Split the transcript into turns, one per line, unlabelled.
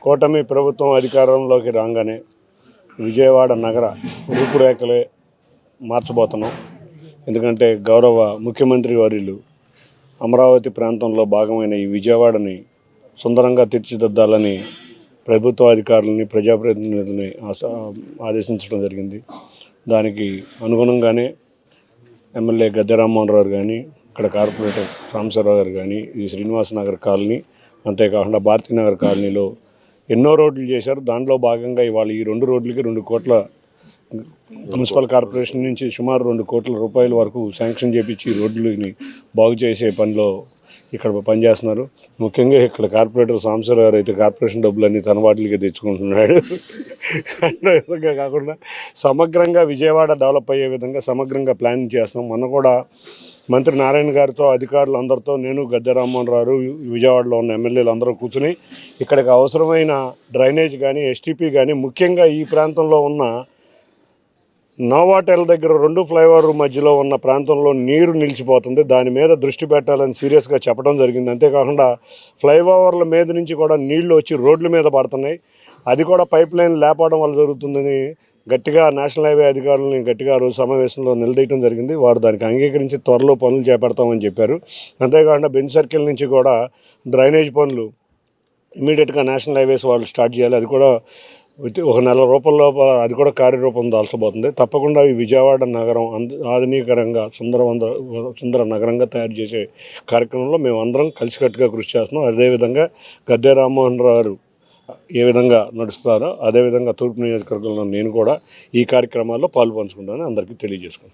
కూటమి ప్రభుత్వం అధికారంలోకి రాగానే విజయవాడ నగర రూపురేఖలే మార్చబోతున్నాం. ఎందుకంటే గౌరవ ముఖ్యమంత్రి వర్యులు అమరావతి ప్రాంతంలో భాగమైన ఈ విజయవాడని సుందరంగా తీర్చిదిద్దాలని ప్రభుత్వ అధికారులని, ప్రజాప్రతినిధులని ఆదేశించడం జరిగింది. దానికి అనుగుణంగానే ఎమ్మెల్యే గద్దె రామ్మోహన్ రావు కానీ, ఇక్కడ కార్పొరేటర్ సాంబశివరావు గారు కానీ, ఈ శ్రీనివాస నగర్ కాలనీ, అంతేకాకుండా భారతీనగర్ కాలనీలో ఎన్నో రోడ్లు చేశారు. దాంట్లో భాగంగా ఇవాళ ఈ 2 రోడ్లకి 2 కోట్ల మున్సిపల్ కార్పొరేషన్ నుంచి సుమారు 2 కోట్ల రూపాయల వరకు శాంక్షన్ చేపించి ఈ రోడ్లని బాగు చేసే పనిలో ఇక్కడ పనిచేస్తున్నారు. ముఖ్యంగా ఇక్కడ కార్పొరేటర్ సాంబశివరావు గారు అయితే కార్పొరేషన్ డబ్బులన్నీ తన వాటికి తెచ్చుకుంటున్నాడు. అన్న విధంగా కాకుండా సమగ్రంగా విజయవాడ డెవలప్ అయ్యే విధంగా సమగ్రంగా ప్లానింగ్ చేస్తున్నాం. మొన్న కూడా మంత్రి నారాయణ గారితో, అధికారులు అందరితో, నేను గద్దె రామ్మోహన్ రావు, విజయవాడలో ఉన్న ఎమ్మెల్యేలు అందరూ కూర్చుని ఇక్కడికి అవసరమైన డ్రైనేజ్ కానీ, ఎస్టీపీ కానీ, ముఖ్యంగా ఈ ప్రాంతంలో ఉన్న నోవాటెల్ దగ్గర 2 ఫ్లైఓవర్ మధ్యలో ఉన్న ప్రాంతంలో నీరు నిలిచిపోతుంది. దాని మీద దృష్టి పెట్టాలని సీరియస్గా చెప్పడం జరిగింది. అంతేకాకుండా ఫ్లైఓవర్ల మీద నుంచి కూడా నీళ్లు వచ్చి రోడ్ల మీద పడుతున్నాయి. అది కూడా పైప్ లైన్ లేపడం వల్ల జరుగుతుందని గట్టిగా నేషనల్ హైవే అధికారులని గట్టిగా రోజు సమావేశంలో నిలదీయడం జరిగింది. వారు దానికి అంగీకరించి త్వరలో పనులు చేపడతామని చెప్పారు. అంతేకాకుండా బెంజ్ సర్కిల్ నుంచి కూడా డ్రైనేజ్ పనులు ఇమీడియట్గా నేషనల్ హైవేస్ వాళ్ళు స్టార్ట్ చేయాలి. అది కూడా 1 నెల రూపాయల అది కూడా కార్యరూపం దాల్చబోతుంది. తప్పకుండా ఈ విజయవాడ నగరం ఆధునీకరంగా సుందర నగరంగా తయారు చేసే కార్యక్రమంలో మేము అందరం కలిసికట్టుగా కృషి చేస్తున్నాం. అదేవిధంగా గద్దె రామ్మోహన్ రావు గారు ఏ విధంగా నడుస్తారో అదేవిధంగా తూర్పు నియోజకవర్గంలో నేను కూడా ఈ కార్యక్రమాల్లో పాల్పంచుకుంటానని అందరికీ తెలియజేసుకుంటాను.